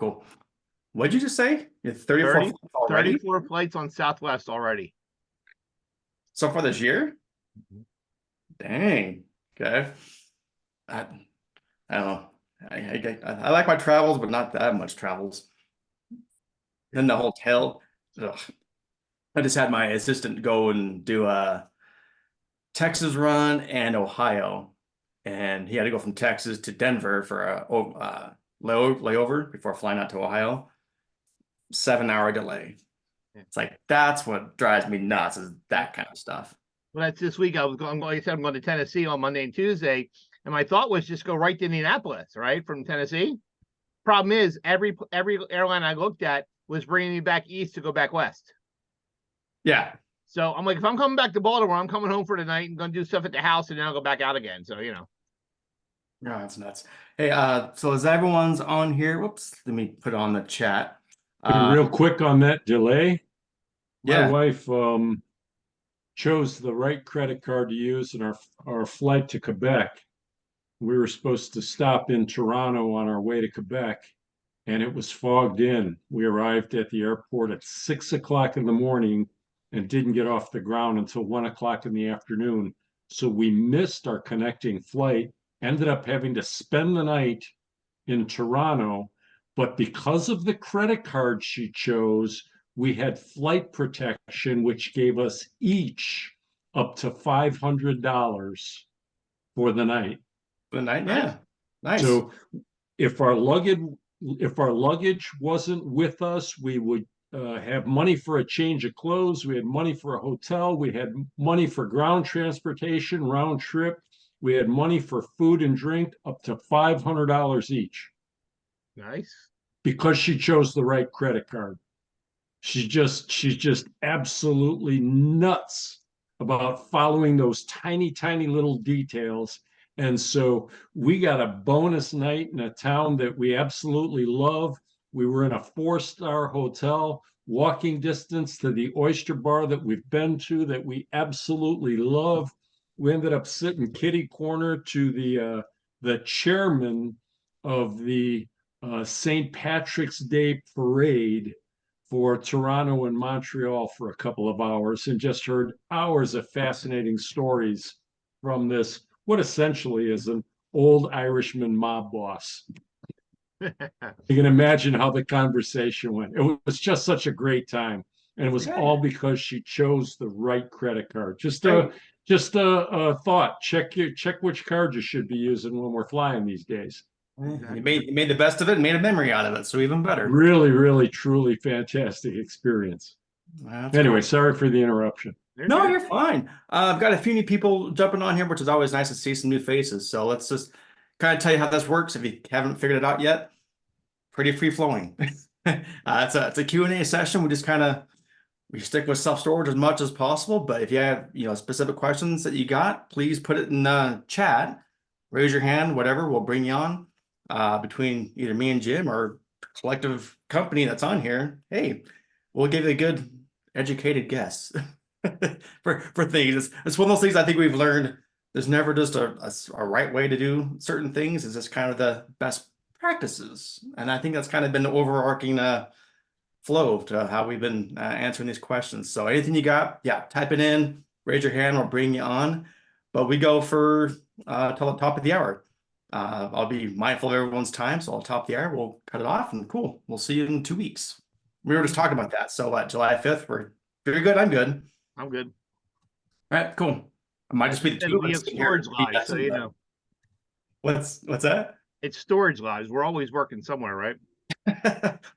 Cool. What'd you just say? You're 34 30, flights already 34 flights on Southwest already. so far this year? Dang. Okay. I, I don't know. I like my travels, but not that much travels. Then the hotel. Ugh. I just had my assistant go and do a Texas run and Ohio, and he had to go from Texas to Denver for a layover before flying out to Ohio. 7 hour delay. It's like that's what drives me nuts is that kind of stuff. Well, that's this week. Like I said, I'm going to Tennessee on Monday and Tuesday, and my thought was just go right to Indianapolis, right from Tennessee. Problem is, every airline I looked at was bringing me back east to go back west. Yeah. So I'm like, if I'm coming back to Baltimore, I'm coming home for the night and going to do stuff at the house, and then I'll go back out again. So Yeah, that's nuts. Hey, so as everyone's on here, whoops, let me put it on the chat. Real quick on that delay, my Yeah. wife chose the right credit card to use in our flight to Quebec. We were supposed to stop in Toronto on our way to Quebec, and it was fogged in. We arrived at the airport at 6 o'clock in the morning and didn't get off the ground until 1 o'clock in the afternoon. So we missed our connecting flight, ended up having to spend the night in Toronto. But because of the credit card she chose, we had flight protection, which gave us each up to $500 for the night. The night, yeah. Nice. So if our luggage wasn't with us, we would have money for a change of clothes. We had money for a hotel. We had money for ground transportation, round trip. We had money for food and drink, up to $500 each. nice. Because she chose the right credit card. She's just absolutely nuts about following those tiny, tiny little details. And so we got a bonus night in a town that we absolutely love. We were in a 4-star hotel, walking distance to the oyster bar that we've been to that we absolutely love. We ended up sitting kitty corner to the chairman of the St. Patrick's Day parade for Toronto and Montreal for a couple of hours and just heard hours of fascinating stories from this, what essentially is an old Irishman mob boss. You can imagine how the conversation went. It was just such a great time. And it was all because she chose the right credit card. Just a thought. Check which card you should be using when we're flying these days. You made the best of it and made a memory out of it, so even better. Really, really, truly fantastic experience. Anyway, cool. Sorry for the interruption. No, you're fine. I've got a few new people jumping on here, which is always nice to see some new faces. So let's just kind of tell you how this works if you haven't figured it out yet. Pretty free flowing. It's a Q&A session. We stick with self-storage as much as possible, but if you have specific questions that you got, please put it in the chat. Raise your hand, whatever, we'll bring you on. Between either me and Jim or collective company that's on here, hey, we'll give you a good educated guess for things. It's one of those things I think we've learned. There's never just a right way to do certain things. It's just kind of the best practices. And I think that's kind of been the overarching flow to how we've been answering these questions. So anything you got, yeah, type it in, raise your hand, we'll bring you on. But we go for till the top of the hour. I'll be mindful of everyone's time, so I'll top the hour. We'll cut it off, and cool. We'll see you in 2 weeks. We were just talking about that. So July 5th, we're very good. I'm good. I'm good. All right, cool. It might just be the two of We us have storage lives, so you know. What's that? It's storage lives. We're always working somewhere, right?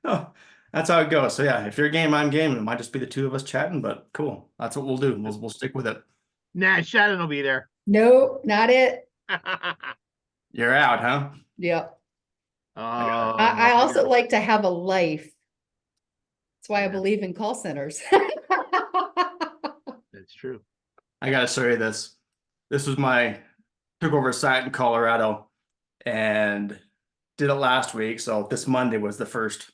Oh, that's how it goes. So yeah, if you're game, I'm game. It might just be the two of us chatting, but cool. That's what we'll do. We'll stick with it. Nah, Shannon will be there. No, not it. You're out, huh? Yep. I also like to have a life. That's why I believe in call centers. That's true. I gotta show you this. This was took over a site in Colorado and did it last week. So this Monday was the first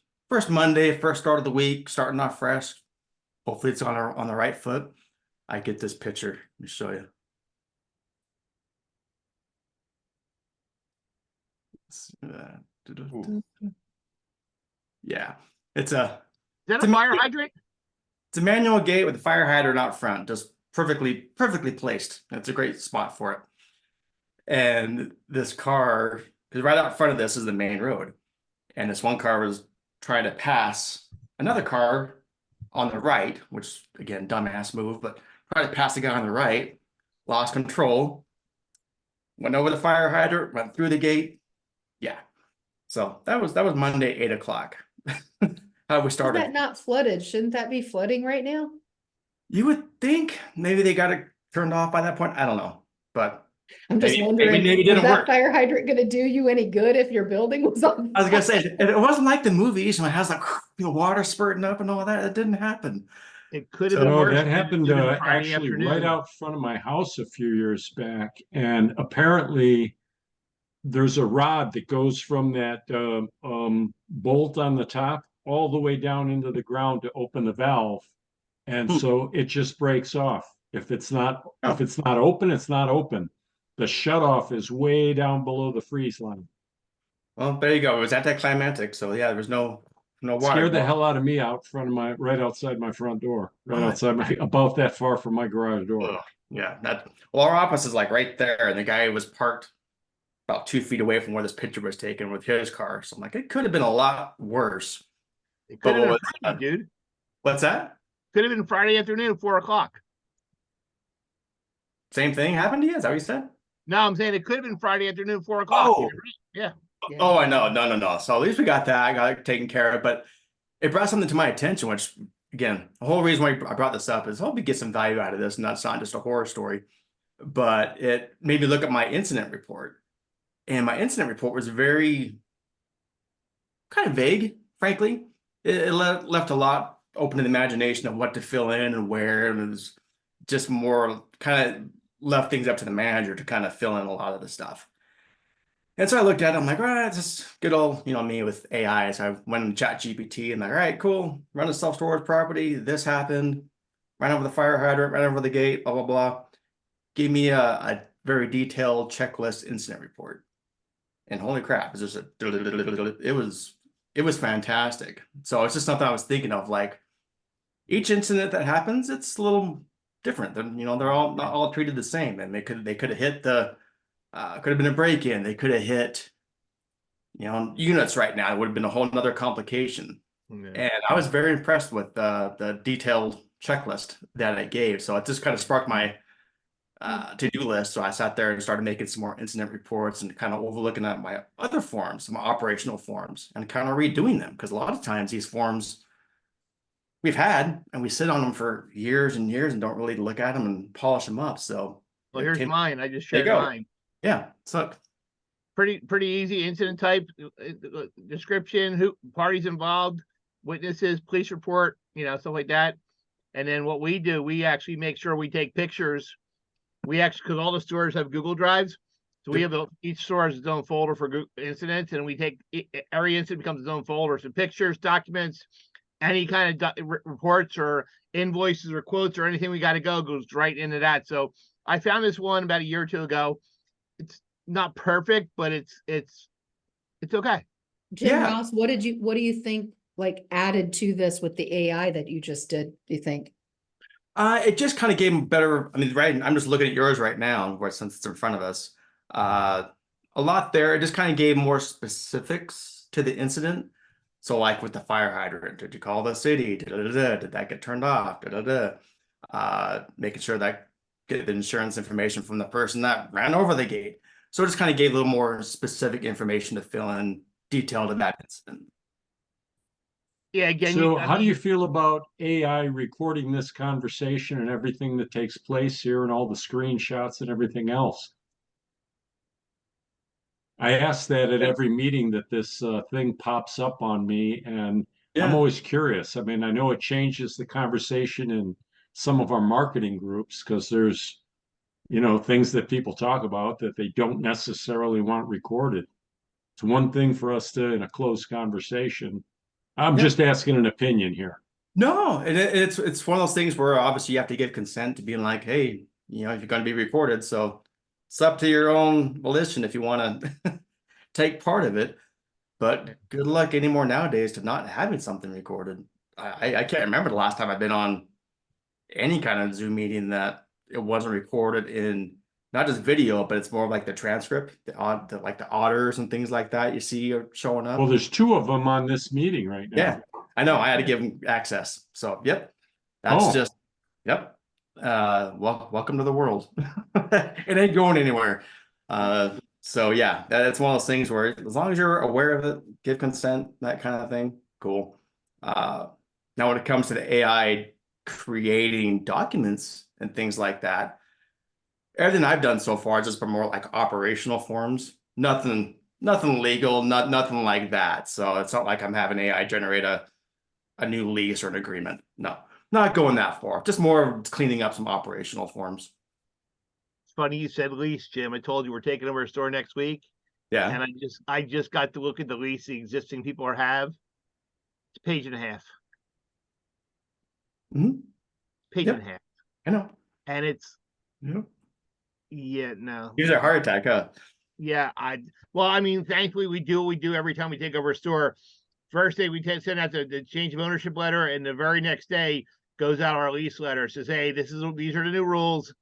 Monday, first start of the week, starting off fresh. Hopefully it's on the right foot. I get this picture. Let me show you. Yeah, it's a Is that it's a a fire hydrant? it's a manual gate with a fire hydrant out front, just perfectly placed. It's a great spot for it. And this car, because right out front of this is the main road, and this one car was trying to pass another car on the right, which again, dumbass move, but tried to pass the guy on the right, lost control, went over the fire hydrant, went through the gate. Yeah. So that was Monday, 8 o'clock. How we Is started. that not flooded? Shouldn't that be flooding right now? You would think maybe they got it turned off by that point. I don't know, but I'm just maybe wondering, maybe it was didn't that work. fire hydrant going to do you any good if your building was on I was gonna fire? say it wasn't like the movies when it has like water spurting up and all that. It didn't happen. It could have So been No, worse. that happened It was Friday actually right afternoon. out front of my house a few years back. And apparently there's a rod that goes from that bolt on the top all the way down into the ground to open the valve. And hmm. so it just breaks off. If Oh, it's not open, it's not open. The shutoff is way down below the freeze line. well, there you go. It was anticlimactic. So yeah, there was no water Scared the going. hell out of me out front of right outside my front door, right Oh, outside my, about that far from my garage door. ugh. Yeah, well, our office is like right there, and the guy was parked about 2 feet away from where this picture was taken with his car. So I'm like, it could have been a lot worse. It But could have what been was Friday, dude. what's that? Could have been Friday afternoon, 4 o'clock. Same thing happened to you? Is that what you said? No, I'm saying it could have been Friday afternoon, 4 o'clock. Oh, Yeah. Yeah. oh, I know. No. So at least we got that. I got it taken care of. But it brought something to my attention, which again, the whole reason why I brought this up is I hope we get some value out of this, and that's not just a horror story. But it made me look at my incident report. And my incident report was very kind of vague, frankly. It left a lot open to the imagination of what to fill in and where. And it was just more kind of left things up to the manager to kind of fill in a lot of the stuff. And so I looked at it, I'm like, all right, it's just good old, me with AI. So I went and chat GPT and like, all right, cool, run a self-storage property. This happened, ran over the fire hydrant, ran over the gate, blah, blah, blah. Gave me a very detailed checklist incident report. And holy crap, it's just it was fantastic. So it's just something I was thinking of, like each incident that happens, it's a little different. They're all not all treated the same, and they could have hit the could have been a break-in. They could have hit units right now. It would have been a whole nother complication. Yeah. And I was very impressed with the detailed checklist that it gave. So it just kind of sparked my to-do list. So I sat there and started making some more incident reports and kind of overlooking at my other forms, my operational forms, and kind of redoing them. Because a lot of times these forms we've had and we sit on them for years and years and don't really look at them and polish them up. So Well, here's mine. I just there you shared go. mine. Yeah. So Pretty easy incident type, description, who parties involved, witnesses, police report, stuff like that. And then what we do, we actually make sure we take pictures. Because all the stores have Google Drives, so we have each store has its own folder for incidents, and we take every incident becomes its own folder. So pictures, documents, any kind of reports or invoices or quotes or anything we got to go goes right into that. So I found this one about a year or two ago. It's not perfect, but it's okay. Jim Yeah. Ross, what do you think like added to this with the AI that you just did, do you think? It just kind of gave them better. I mean, right. I'm just looking at yours right now, since it's in front of us. A lot there. It just kind of gave more specifics to the incident. So, like with the fire hydrant, did you call the city? Did that get turned off? Making sure that get the insurance information from the person that ran over the gate. So it just kind of gave a little more specific information to fill in detail to that incident. Yeah, again. So how do you feel about AI recording this conversation and everything that takes place here and all the screenshots and everything else? I ask that at every meeting that this thing pops up on me, and I'm Yeah. always curious. I mean, I know it changes the conversation in some of our marketing groups because there's, things that people talk about that they don't necessarily want recorded. It's one thing for us to, in a closed conversation. I'm Yeah. just asking an opinion here. No, it's one of those things where obviously you have to give consent to being like, hey, if you're going to be recorded, so it's up to your own volition if you want to take part of it. but good luck anymore nowadays to not having something recorded. I can't remember the last time I've been on any kind of Zoom meeting that it wasn't recorded in not just video, but it's more like the transcript, like the auditors and things like that you see are showing Well, up. there's two of them on this meeting right now. Yeah, I know. I had to give them access. So, yep, that's Oh. just, yep. Welcome to the world. It ain't going anywhere. So yeah, that's one of those things where as long as you're aware of it, give consent, that kind of thing, cool. Now when it comes to the AI creating documents and things like that, everything I've done so far has just been more like operational forms, nothing legal, nothing like that. So it's not like I'm having AI generate a new lease or an agreement. No, not going that far. Just more cleaning up some operational forms. It's funny you said lease, Jim. I told you we're taking over a store next week. Yeah. And I just got to look at the lease the existing people have. It's a page and a half. Mm-hmm. Page Yep. and a half. I know. And it's Yep. yeah, no. Here's a heart attack, huh? Yeah, well, I mean, thankfully we do what we do every time we take over a store. First day we send out the change of ownership letter, and the very next day goes out our lease letter. Says, hey, these are the new rules.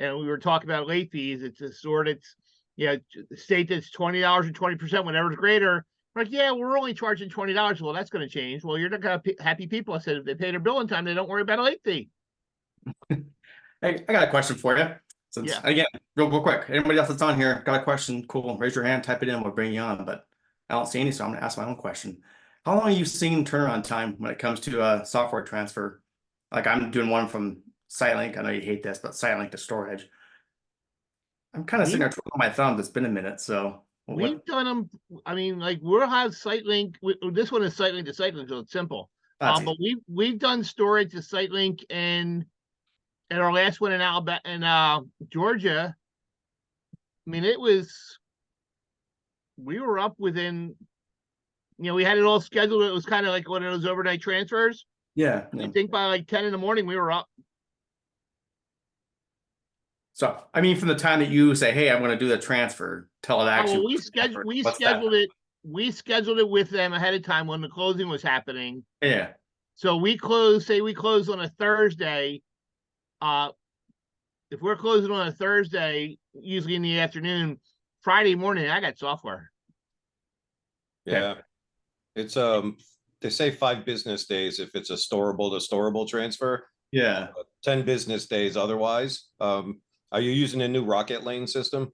And we were talking about late fees. It's a store that's, state that's $20 and 20%, whatever's greater. We're like, yeah, we're only charging $20. Well, that's going to change. Well, you're not going to have happy people. I said, if they pay their bill in time, they don't worry about a late fee. Hey, I got a question for you. Since again, real quick, anybody else that's on here got a question? Cool, raise your hand, type it in, we'll bring you on. But I don't see any, so I'm gonna ask my own question. How long are you seeing turnaround time when it comes to software transfer? Like I'm doing one from SiteLink. I know you hate this, but SiteLink to storage. I'm kind of sitting there twiddling my thumbs. It's been a minute, so we've done them. I mean, like we'll have SiteLink. This one is SiteLink to SiteLink, so it's simple. But we've done storage to SiteLink and our last one in Alabama and Georgia. I mean, we were up within, we had it all scheduled. It was kind of like one of those overnight transfers. Yeah. I think by like 10 in the morning, we were up. So, I mean, from the time that you say, hey, I'm going to do the transfer, till it actually. We scheduled it with them ahead of time when the closing was happening. Yeah. So we closed on a Thursday. If we're closing on a Thursday, usually in the afternoon, Friday morning, I got software. Yeah. It's they say 5 business days if it's a storable to storable transfer. Yeah. 10 business days otherwise. Are you using a new Rocket Lane system?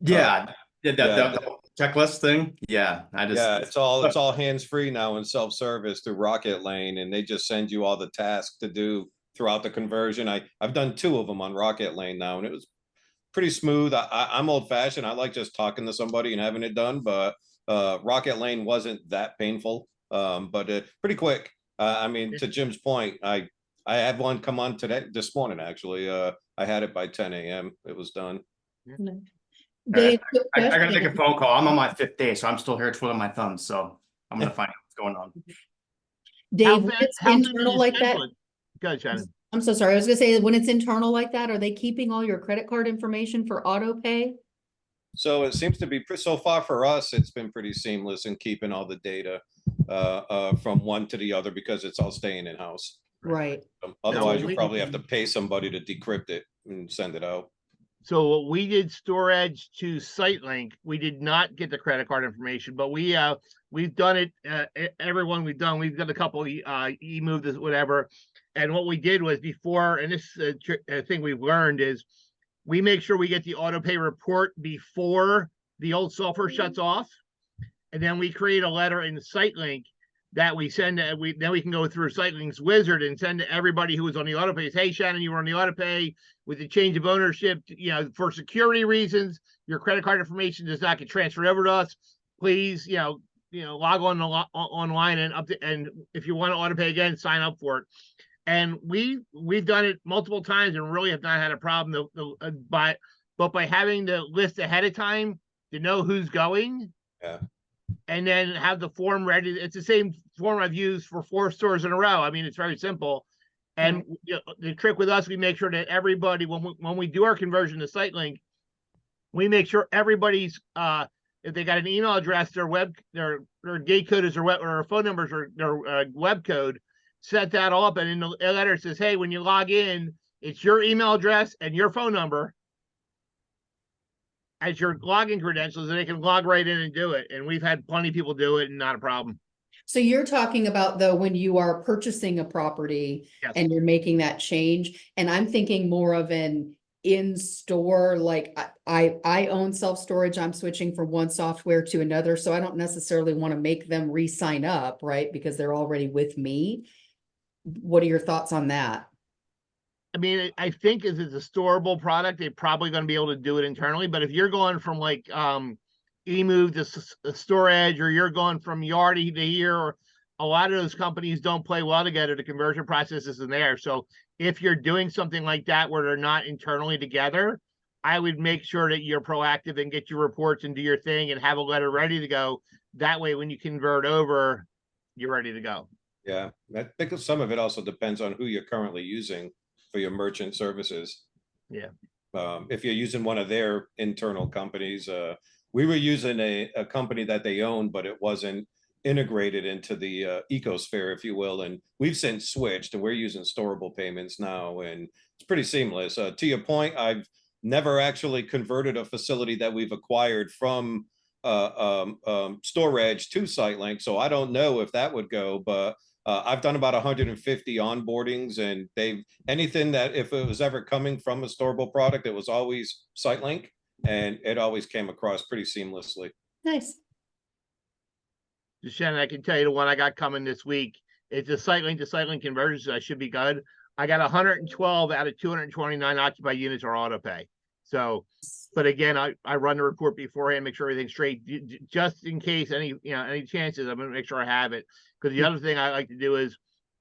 Yeah. The checklist thing. Yeah. It's all hands-free now and self-service through Rocket Lane, and they just send you all the tasks to do throughout the conversion. I've done 2 of them on Rocket Lane now, and it was pretty smooth. I'm old-fashioned. I like just talking to somebody and having it done, but Rocket Lane wasn't that painful, but pretty quick. I mean, to Jim's point, I had one come on this morning, actually. I had it by 10 a.m. It was done. Dave, I gotta take a phone call. I'm on my 5th day, so I'm still here twiddling my thumbs. So I'm gonna find out what's going on. Dave, when it's internal like that. Go ahead, Shannon. I'm so sorry. I was gonna say, when it's internal like that, are they keeping all your credit card information for auto pay? So it seems to be so far for us, it's been pretty seamless in keeping all the data from one to the other because it's all staying in house. Right. Otherwise, you probably have to pay somebody to decrypt it and send it out. So we did storage to SiteLink. We did not get the credit card information, but we've done it. Everyone we've done a couple e-move this whatever. And what we did was before, and this thing we've learned is we make sure we get the auto pay report before the old software shuts off, and then we create a letter in SiteLink that we send. Then we can go through SiteLink's wizard and send to everybody who was on the auto pay. Hey, Shannon, you were on the auto pay with the change of ownership. For security reasons, your credit card information does not get transferred over to us. Please, log on online and if you want to auto pay again, sign up for it. And we've done it multiple times and really have not had a problem. But by having the list ahead of time to know who's going. Yeah. And then have the form ready. It's the same form I've used for 4 stores in a row. I mean, it's very simple. And the trick with us, we make sure that everybody, when we do our conversion to SiteLink, we make sure everybody's if they got an email address, their gate code is their web, or phone numbers or their web code, set that all up. And in the letter it says, hey, when you log in, it's your email address and your phone number as your login credentials, and they can log right in and do it. And we've had plenty of people do it and not a problem. So you're talking about though, when you are purchasing a property Yes. and you're making that change, and I'm thinking more of an in-store, like I own self-storage, I'm switching from one software to another, so I don't necessarily want to make them re-sign up, right? Because they're already with me. What are your thoughts on that? I mean, I think as it's a storable product, they're probably going to be able to do it internally. But if you're going from like eMove to storage, or you're going from Yardi to here, or a lot of those companies don't play well together. The conversion process isn't there. So if you're doing something like that where they're not internally together, I would make sure that you're proactive and get your reports and do your thing and have a letter ready to go. That way, when you convert over, you're ready to go. Yeah, I think some of it also depends on who you're currently using for your merchant services. Yeah. If you're using one of their internal companies, we were using a company that they owned, but it wasn't integrated into the ecosphere, if you will. And we've since switched, and we're using storable payments now, and it's pretty seamless. To your point, I've never actually converted a facility that we've acquired from storage to SiteLink, so I don't know if that would go, but I've done about 150 onboardings, and anything that if it was ever coming from a storable product, it was always SiteLink, and it always came across pretty seamlessly. Nice. Shannon, I can tell you the one I got coming this week. It's a SiteLink to SiteLink conversion, so I should be good. I got 112 out of 229 occupied units are auto pay. So, but again, I run the report beforehand, make sure everything's straight, just in case any chances. I'm gonna make sure I have it. Because the other thing I like to do is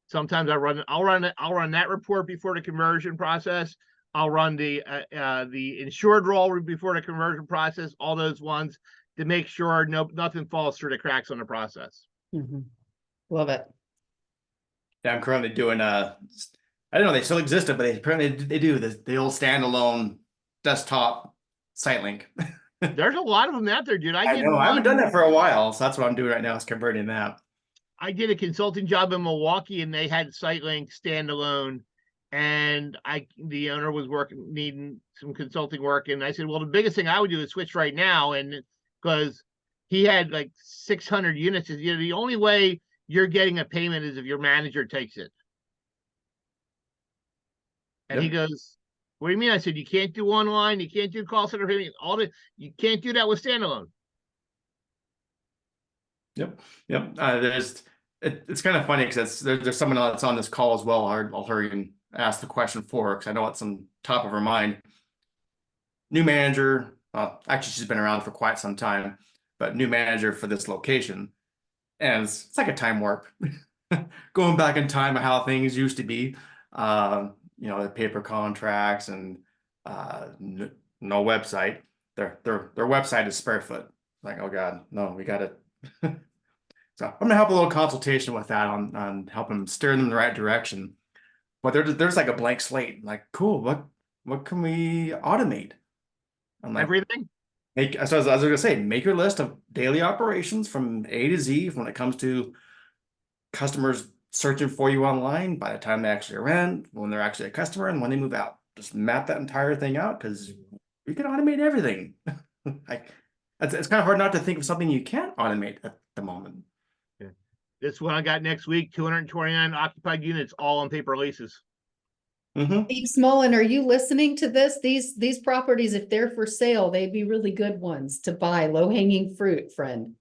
sometimes I'll run that report before the conversion process. I'll run the insured roll before the conversion process, all those ones, to make sure nothing falls through the cracks on the process. Mm-hmm. Love it. Yeah, I'm currently doing I don't know they still existed, but apparently they do the old standalone desktop SiteLink. There's a lot of them out there, dude. I know. I haven't done that for a while, so that's what I'm doing right now, is converting that. I did a consulting job in Milwaukee, and they had SiteLink standalone, and the owner was needing some consulting work, and I said, well, the biggest thing I would do is switch right now, and because he had like 600 units, the only way you're getting a payment is if your manager takes it. And He goes, what do you mean? I said, you can't do online, you can't do call center payment, you can't do that with standalone. Yep. It's kind of funny because there's someone that's on this call as well. I'll hurry and ask the question for her because I know it's on top of her mind. New manager, actually she's been around for quite some time, but new manager for this location, and it's like a time warp, going back in time of how things used to be. The paper contracts and no website. Their website is Sparefoot. Like, oh God, no, we got it. So I'm gonna help a little consultation with that on helping steer them in the right direction. But there's like a blank slate. Like, cool, what can we automate? I'm like, everything. So I was gonna say, make your list of daily operations from A to Z when it comes to customers searching for you online, by the time they actually rent, when they're actually a customer, and when they move out. Just map that entire thing out, because you can automate everything. It's kind of hard not to think of something you can't automate at the moment. Yeah. This one I got next week, 229 occupied units, all on paper leases. Steve Smolin, are you listening to this? These properties, if they're for sale, they'd be really good ones to buy. Low-hanging fruit, friend.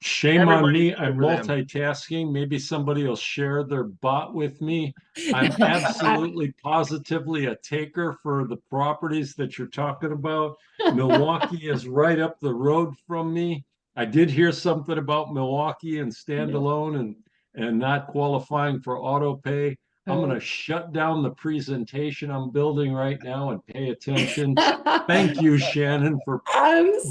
Shame on me. Everybody's I'm good for them. multitasking. Maybe somebody will share their bot with me. I'm absolutely positively a taker for the properties that you're talking about. Milwaukee is right up the road from me. I did hear something about Milwaukee and standalone and not qualifying for auto pay. I'm going to shut down the presentation I'm building right now and pay attention. Thank you, Shannon, for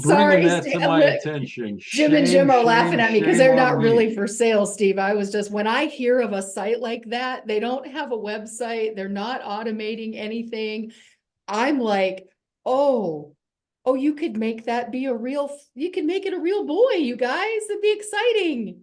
bringing that to my attention. Jim and Jim are laughing at me because they're not really for sale, Steve. I was just, when I hear of a site like that, they don't have a website, they're not automating anything. I'm like, oh, Oh, you could make that be you could make it a real boy, you guys. It'd be exciting.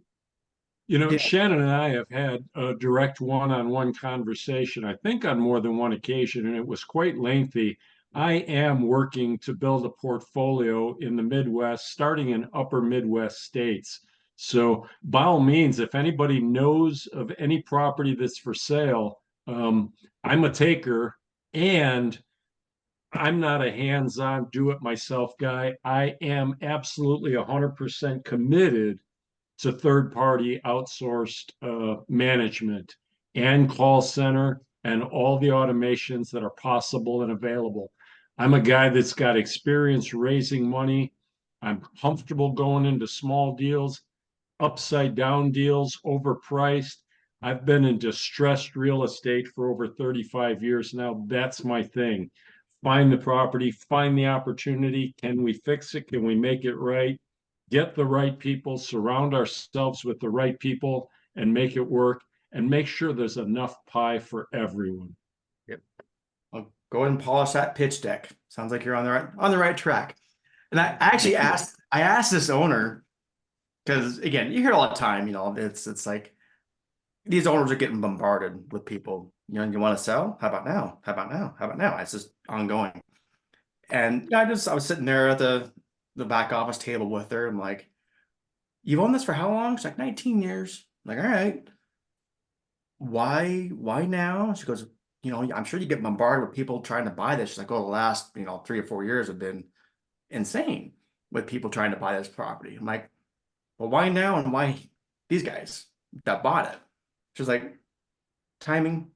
You know, Yeah. Shannon and I have had a direct one-on-one conversation, I think on more than one occasion, and it was quite lengthy. I am working to build a portfolio in the Midwest, starting in upper Midwest states. So by all means, if anybody knows of any property that's for sale, I'm a taker, and I'm not a hands-on do-it-myself guy. I am absolutely 100% committed to third-party outsourced management and call center and all the automations that are possible and available. I'm a guy that's got experience raising money. I'm comfortable going into small deals, upside down deals, overpriced. I've been in distressed real estate for over 35 years now. That's my thing. Find the property, find the opportunity. Can we fix it? Can we make it right? Get the right people, surround ourselves with the right people, and make it work, and make sure there's enough pie for everyone. Well, go ahead and polish that pitch deck. Sounds like you're on the right track. And I actually asked this owner, because again, you hear it all the time, it's like these owners are getting bombarded with people. You want to sell? How about now? How about now? How about now? It's just ongoing. And I was sitting there at the back office table with her. I'm like, you've owned this for how long? She's like, 19 years. I'm like, all right. Why now? She goes, I'm sure you get bombarded with people trying to buy this. She's like, oh, the last, 3 or 4 years have been insane with people trying to buy this property. I'm like, well, why now and why these guys that bought it? She's like, timing.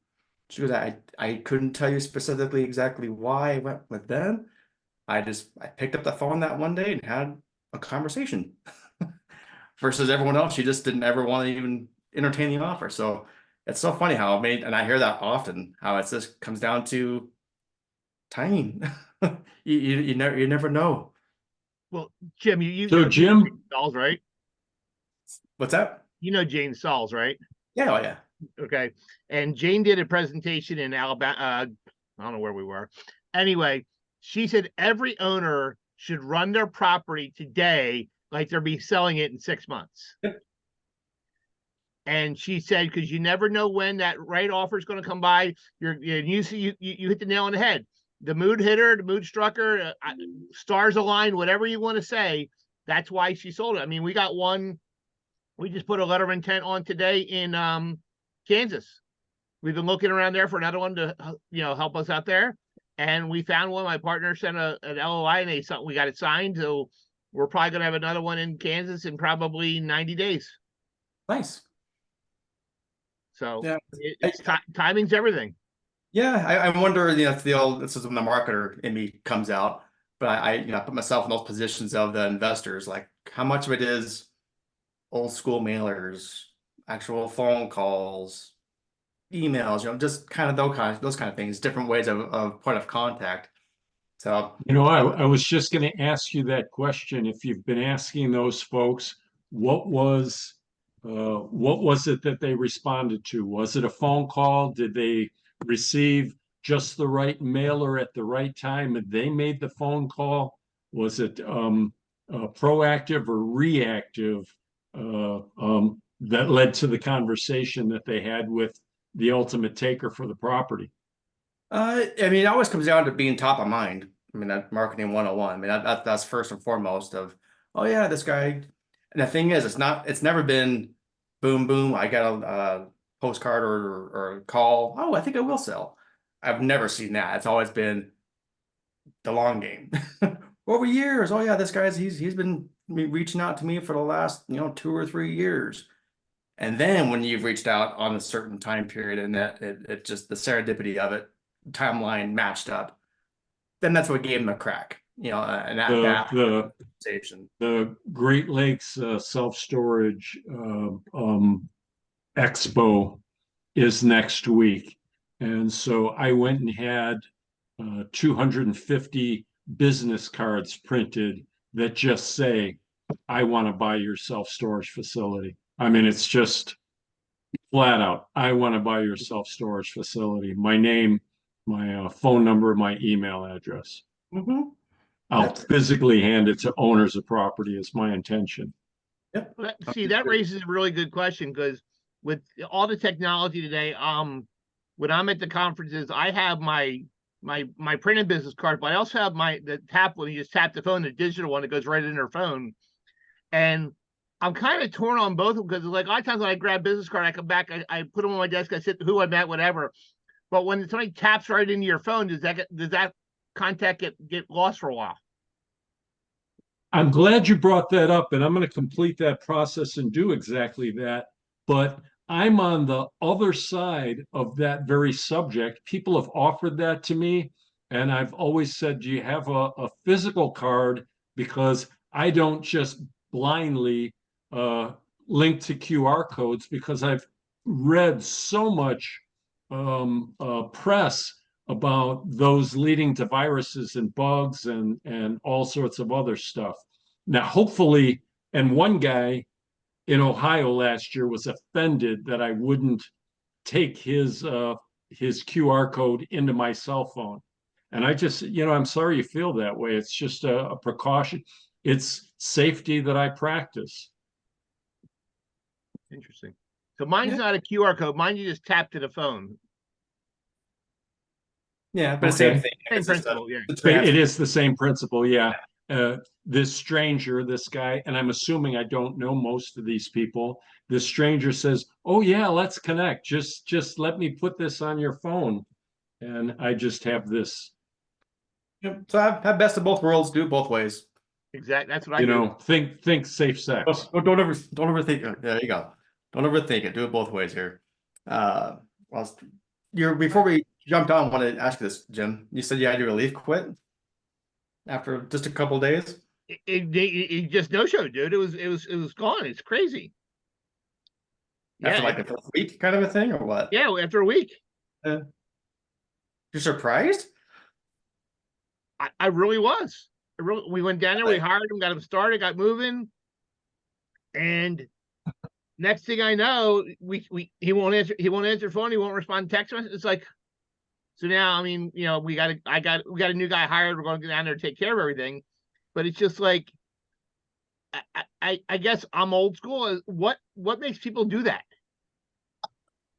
She goes, I couldn't tell you specifically exactly why I went with them. I picked up the phone that one day and had a conversation. Versus everyone else, she just didn't ever want to even entertain the offer. So it's so funny how and I hear that often, how it just comes down to timing. You never know. Well, Jim, you So know Jim, Jane Sauls, right? What's that? You know Jane Sauls, right? Yeah, oh yeah. Okay. And Jane did a presentation in Alabama. I don't know where we were. Anyway, she said every owner should run their property today like they'll be selling it in 6 months. Yep. And she said, because you never know when that right offer is going to come by. You hit the nail on the head. The mood hitter, the mood strucker, stars aligned, whatever you want to say. That's why she sold it. I mean, we got one. We just put a letter of intent on today in Kansas. We've been looking around there for another one to help us out there, and we found one. My partner sent an LOI, and we got it signed. So we're probably gonna have another one in Kansas in probably 90 days. Nice. So Yeah. timing's everything. Yeah, I wonder, if this is when the marketer in me comes out, but I put myself in those positions of the investors, like how much of it is old school mailers, actual phone calls, emails, just kind of those kind of things, different ways of point of contact. So I was just going to ask you that question. If you've been asking those folks, what was it that they responded to? Was it a phone call? Did they receive just the right mailer at the right time and they made the phone call? Was it proactive or reactive that led to the conversation that they had with the ultimate taker for the property? it always comes down to being top of mind. That marketing 101. That's first and foremost of, oh yeah, this guy. And the thing is, it's never been boom, boom. I got a postcard or a call. Oh, I think I will sell. I've never seen that. It's always been the long game. Over years. Oh yeah, this guy's he's been reaching out to me for the last 2 or 3 years. And then when you've reached out on a certain time period and that it just the serendipity of it, timeline matched up, then that's what gave him a crack, and that conversation. The Great Lakes self-storage expo is next week. And so I went and had 250 business cards printed that just say, I want to buy your self-storage facility. It's just flat out, I want to buy your self-storage facility. My name, my phone number, my email address. Mm-hmm. I'll physically hand it to owners of property is my intention. Yep. See, that raises a really good question, because with all the technology today, when I'm at the conferences, I have my printed business card, but I also have the tap when you just tap the phone, the digital one that goes right in their phone. And I'm kind of torn on both of them, because like a lot of times when I grab business card, I come back, I put them on my desk, I sit who I met, whatever. But when somebody taps right into your phone, does that contact get lost for a while? I'm glad you brought that up, and I'm going to complete that process and do exactly that. But I'm on the other side of that very subject. People have offered that to me, and I've always said, do you have a physical card? Because I don't just blindly link to QR codes, because I've read so much press about those leading to viruses and bugs and all sorts of other stuff. Now, hopefully, and one guy in Ohio last year was offended that I wouldn't take his QR code into my cell phone. And I just, I'm sorry you feel that way. It's just a precaution. It's safety that I practice. Interesting. So mine's not a QR code. Mine you just tap to the phone. Yeah, but Okay. same thing. Same It's just principle, yeah. It is the same principle, yeah. This stranger, this guy, and I'm assuming I don't know most of these people. This stranger says, "Oh yeah, let's connect. Just let me put this on your phone," and I just have this. Yep. So have best of both worlds. Do it both ways. Exactly. That's what I do. Think safe sex. Don't overthink it. There you go. Don't overthink it. Do it both ways here. Before we jumped on, I wanted to ask you this, Jim. You said you had your relief quit after just a couple of days. It just no show, dude. It was gone. It's crazy. After like the first week, kind of a thing, or what? Yeah, after a week. You're surprised? I really was. We went down there, we hired him, got him started, got moving, and next thing I know, he won't answer the phone, he won't respond to text messages. It's like, so now, I mean, we got a new guy hired. We're going to go down there to take care of everything, but it's just like, I guess I'm old school. What makes people do that?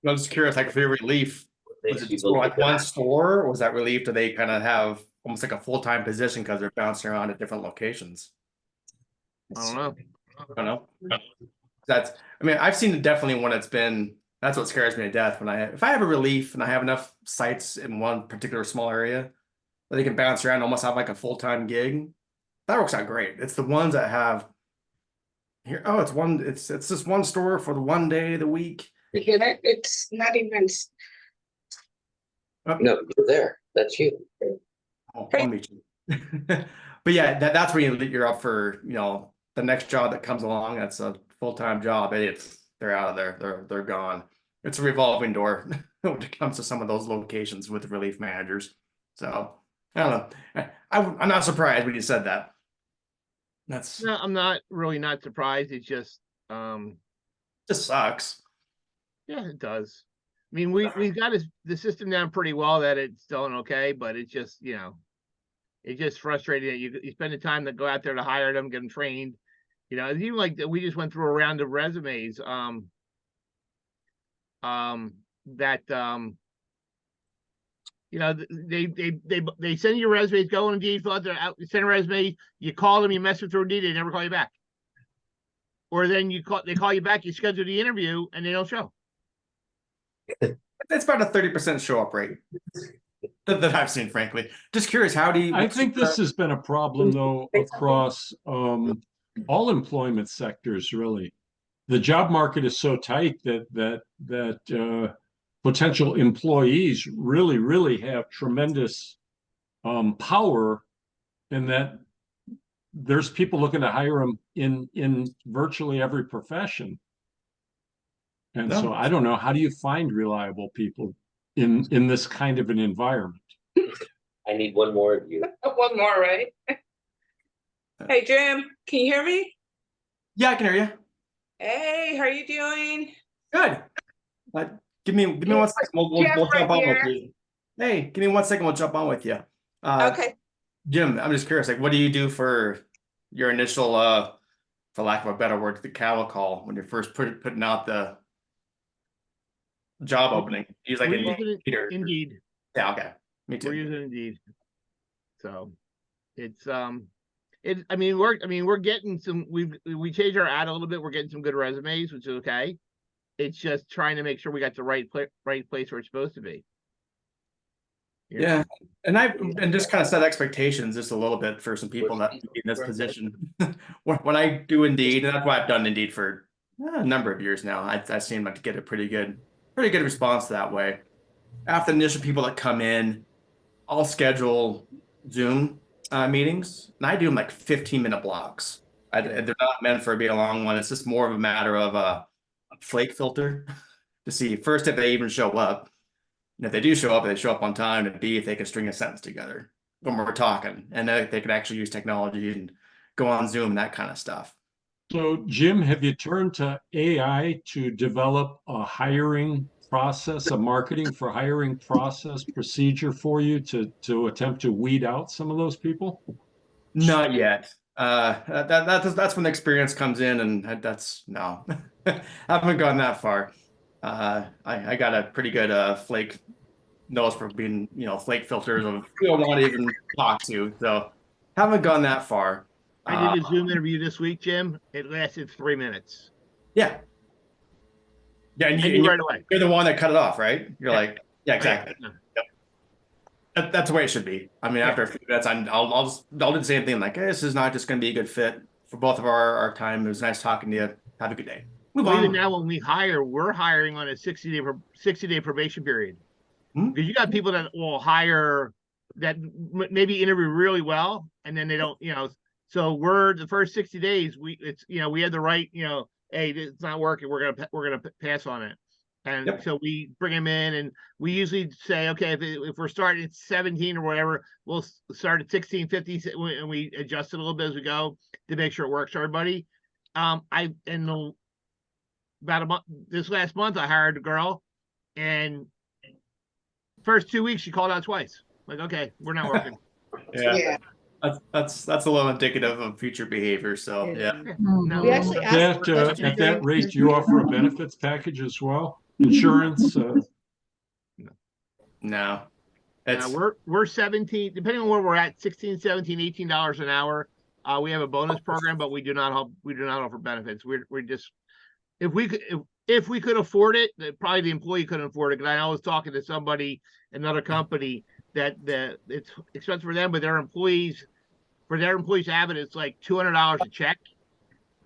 I'm just curious, like for your relief, was it just like one store, or was that relief? Do they kind of have almost like a full-time position because they're bouncing around at different locations? I don't know. I don't know. I mean, I've seen it definitely when it's been, that's what scares me to death. If I have a relief and I have enough sites in one particular small area that they can bounce around, almost have like a full-time gig, that works out great. It's the ones that have here, oh, it's just one store for the one day of the week. It's not even. Oh. No, you're there. That's you. Oh, I'll meet you. But yeah, that's when you're up for, the next job that comes along. That's a full-time job. They're out of there. They're gone. It's a revolving door when it comes to some of those locations with relief managers. So I don't know. I'm not surprised when you said that. No, I'm not surprised. It's just sucks. Yeah, it does. I mean, we've got the system down pretty well that it's going okay, but it's just, it's just frustrating that you spend the time to go out there to hire them, get them trained. Even like we just went through a round of resumes. They send you resumes, go on Indeed, fill out send a resume, you call them, you message through Indeed, they never call you back. Or then they call you back, you schedule the interview, and they don't show. It's about a 30% show up rate that I've seen, frankly. Just curious, I think this has been a problem though across all employment sectors, really. The job market is so tight that potential employees really have tremendous power, and that there's people looking to hire them in virtually every profession. And so I don't know, how do you find reliable people in this kind of an environment? I need one more of you. One more, right? Hey, Jim, can you hear me? Yeah, I can hear you. Hey, how are you doing? Good. Give me 1 second. We'll jump on with you. Hey, give me 1 second. We'll jump on with you. Okay. Jim, I'm just curious, like, what do you do for your initial, for lack of a better word, the cattle call when you're first putting out the job opening? Use like We're Indeed using it, or Indeed. yeah, okay, me We're too. using Indeed. So it's we're getting some. We changed our ad a little bit. We're getting some good resumes, which is okay. It's just trying to make sure we got the right place where it's supposed to be. You know? Yeah, and just kind of set expectations just a little bit for some people that be in this position. When I do Indeed, and that's why I've done Indeed for a number of years now, I seem like to get a pretty good response that way. After the initial people that come in, I'll schedule Zoom meetings, and I do them like 15-minute blocks. They're not meant for it to be a long one. It's just more of a matter of a flake filter to see first if they even show up. And if they do show up, they show up on time, and B, if they can string a sentence together when we're talking, and they can actually use technology and go on Zoom and that kind of stuff. So, Jim, have you turned to AI to develop a hiring process, a marketing for hiring process procedure for you to attempt to weed out some of those people? Not yet. That's when the experience comes in, and that's no, I haven't gone that far. I got a pretty good flake nose for being, flake filters of who I want to even talk to. So haven't gone that far. I did a Zoom interview this week, Jim. It lasted 3 minutes. Yeah. Yeah, and I knew right away. you're the one that cut it off, right? You're Yeah. like, yeah, exactly. Yeah. Yep. That's the way it should be. I mean, after a few minutes, I'll do the same thing. Like, hey, this is not just going to be a good fit for both of our time. It was nice talking to you. Have a good day. Move Well, on. even now, when we hire, we're hiring on a 60-day probation period. Hmm? Because you got people that will hire that maybe interview really well, and then they don't, So we're the first 60 days. We have the right, hey, it's not working. We're gonna pass on it. And Yep. so we bring them in, and we usually say, okay, if we're starting at 17 or whatever, we'll start at 16, 50, and we adjust it a little bit as we go to make sure it works for everybody. About a month, this last month, I hired a girl, and first 2 weeks she called out twice. Like, okay, we're not working. Yeah. That's a little indicative of future behavior. So yeah. No, We actually asked That, questions at that during- rate, you offer a benefits package as well? Insurance? No. It's we're 17, depending on where we're at, 16, 17, $18 an hour. We have a bonus program, but we do not offer benefits. We're just, if we could afford it, probably the employee couldn't afford it. Because I was talking to somebody, another company, that it's expensive for them, but for their employees to have it, it's like $200 a check.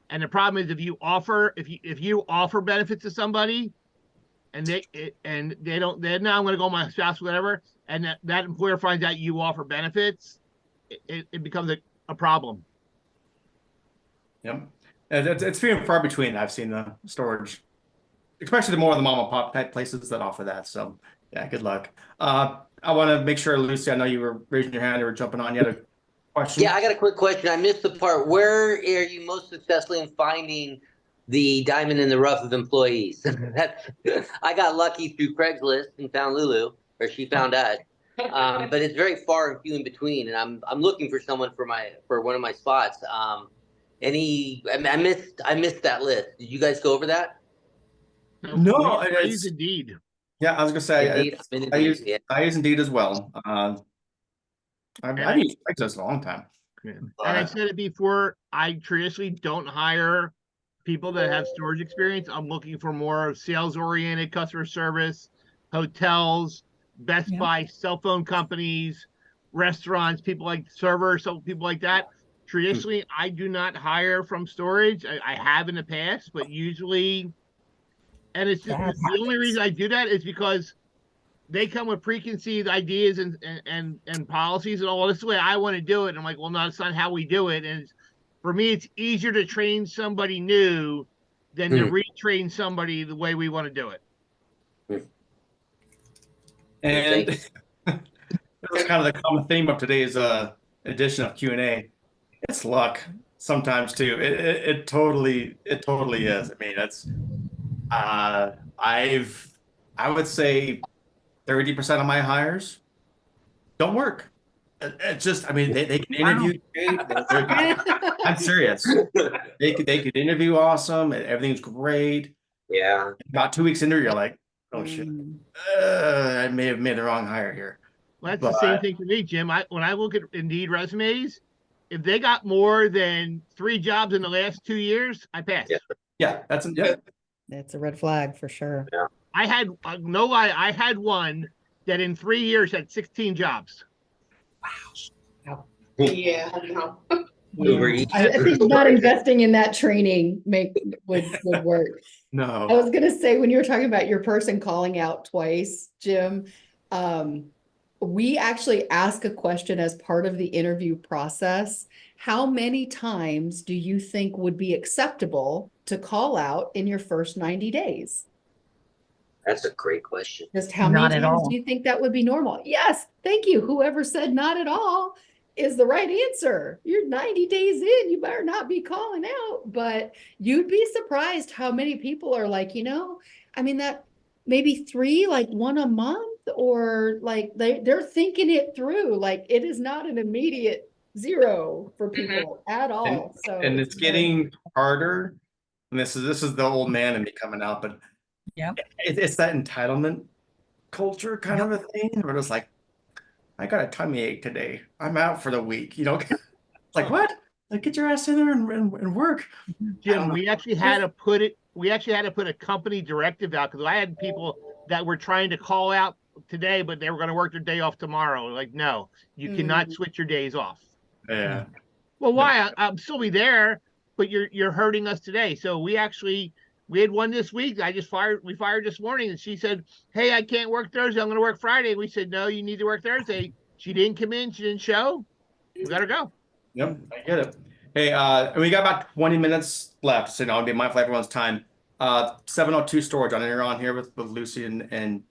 And the problem is if you offer benefits to somebody, and they don't, then now I'm going to go with my spouse, whatever, and that employer finds out you offer benefits, it becomes a problem. Yep. It's few and far between. I've seen the storage, especially the more of the mom and pop type places that offer that. So yeah, good luck. I want to make sure, Lucy, I know you were raising your hand, you were jumping on. You had a question? Yeah, I got a quick question. I missed the part. Where are you most successfully in finding the diamond in the rough of employees? I got lucky through Craigslist and found Lulu, or she found us. But it's very far and few in between, and I'm looking for someone for one of my spots. I missed that list. Did you guys go over that? No, I use Indeed. Yeah, I was gonna say Indeed, I use Indeed as well. I've used Craigslist a long time. Yeah. And I said it before, I traditionally don't hire people that have storage experience. I'm looking for more sales oriented, customer service, hotels, Best Buy, cell phone companies, restaurants, people like servers, some people like that. Traditionally, I do not hire from storage. I have in the past, but usually, and it's just, the only reason I do that is because they come with preconceived ideas and policies and all. This is the way I want to do it. And I'm like, well, no, it's not how we do it. And for me, it's easier to train somebody new than to retrain somebody the way we want to do it. And that's kind of the common theme of today's edition of Q&A. It's luck sometimes too. It totally is. I mean, it's I would say 30% of my hires don't work. It's just, I mean, they can interview great. I'm serious. They could interview awesome. And everything's great. Yeah. About 2 weeks into it, you're like, oh shit, Mm. I may have made the wrong hire here. Well, that's the same But thing for me, Jim. When I look at Indeed resumes, if they got more than 3 jobs in the last 2 years, I pass. Yeah. yeah, yeah. That's a red flag for sure. I had no lie. I had one that in 3 years had 16 jobs. Yeah, no. Uber Eats. I think not investing in that training would work. I No. was gonna say, when you were talking about your person calling out twice, Jim, we actually ask a question as part of the interview process. How many times do you think would be acceptable to call out in your first 90 days? That's a great question. Just how Not many at times all. do you think that would be normal? Yes, thank you. Whoever said not at all is the right answer. You're 90 days in, you better not be calling out. But you'd be surprised how many people are like, I mean, that maybe 3, like 1 a month, or like they're thinking it through. Like, it is not an immediate 0 for people at all. So And it's getting harder. And this is the old man in me coming out, but Yep. it's that entitlement culture kind of a thing. Where it's like, I got a tummy ache today. I'm out for the week. It's like, what? Like, get your ass in there and work. Jim, we actually had to put a company directive out, because I had people that were trying to call out today, but they were going to work their day off tomorrow. Like, no, you cannot switch your days off. Yeah. Well, why? I'll still be there, but you're hurting us today. So we had one this week. We fired this morning, and she said, hey, I can't work Thursday. I'm going to work Friday. We said, no, you need to work Thursday. She didn't come in. She didn't show. We got to go. Yep, I get it. Hey, we got about 20 minutes left, so I'll be mindful of everyone's time. 702 storage. I know you're on here with Lucy and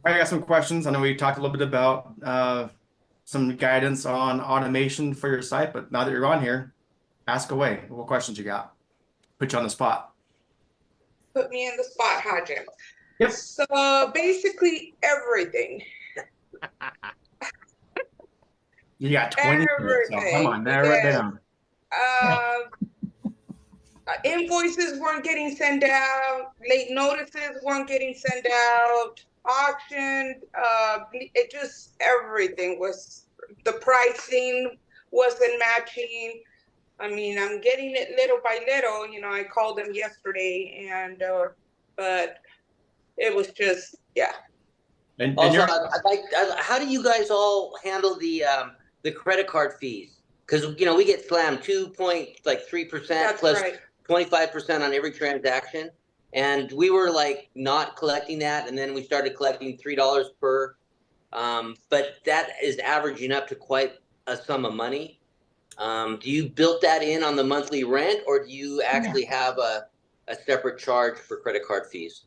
I got some questions. I know we talked a little bit about some guidance on automation for your site, but now that you're on here, ask away. What questions you got? Put you on the spot. Put me in the spot, huh, Jim? Yep. So basically everything. You got 20 minutes, so come on, narrow it down. Invoices weren't getting sent out, late notices weren't getting sent out, auction, it just, everything was, the pricing wasn't matching. I mean, I'm getting it little by little, I called them yesterday and, but it was just, yeah. And Also, you're, how do you guys all handle the credit card fees? Because we get slammed 2.3% That's plus right. 25% on every transaction, and we were like not collecting that, and then we started collecting $3 per. But that is averaging up to quite a sum of money. Do you build that in on the monthly rent, or do you actually have a separate charge for credit card fees?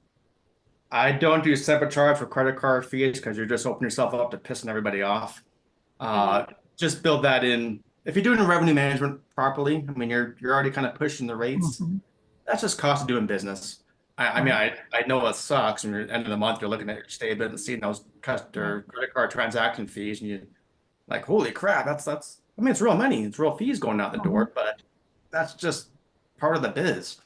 I don't do separate charge for credit card fees because you're just opening yourself up to pissing everybody off. Just build that in. If you're doing the revenue management properly, I mean, you're already kind of pushing the rates. That's just cost of doing business. I mean, I know it sucks. When you're at the end of the month, you're looking at your statement and seeing those customer credit card transaction fees, and you like, holy crap, that's. I mean, it's real money. It's real fees going out the door, but that's just part of the biz.